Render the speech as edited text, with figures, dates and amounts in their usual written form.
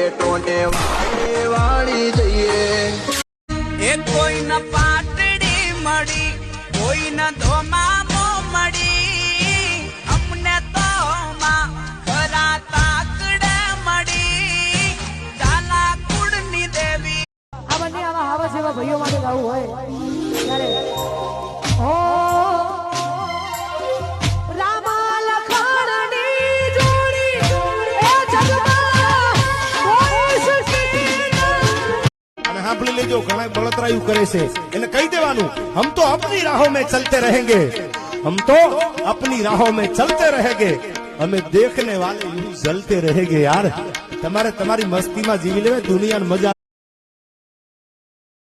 બેટો ને વાળી જઈએ એ કોઈ ન પાટડી મળી કોઈ ન ધોમામો મળી અમને તો માં ખરા તાકડે મળી ચાલા કુળની દેવી આ બંને આવા હાવા સેવા ભાઈઓ માટે ગાવું હોય ત્યારે હો રામા લખણની જોડી એ જગમાં કોઈ સૃષ્ટિ અને સાંભળી લેજો ઘણા બળતરાયું કરે છે એને કહી દેવાનું હમ તો अपनी राहों में चलते रहेंगे हम तो अपनी राहों में चलते रहेंगे हमें देखने वाले यूं जलते रहेंगे यार તમારે તમારી મસ્તીમાં જીવી લેવે દુનિયાની મજા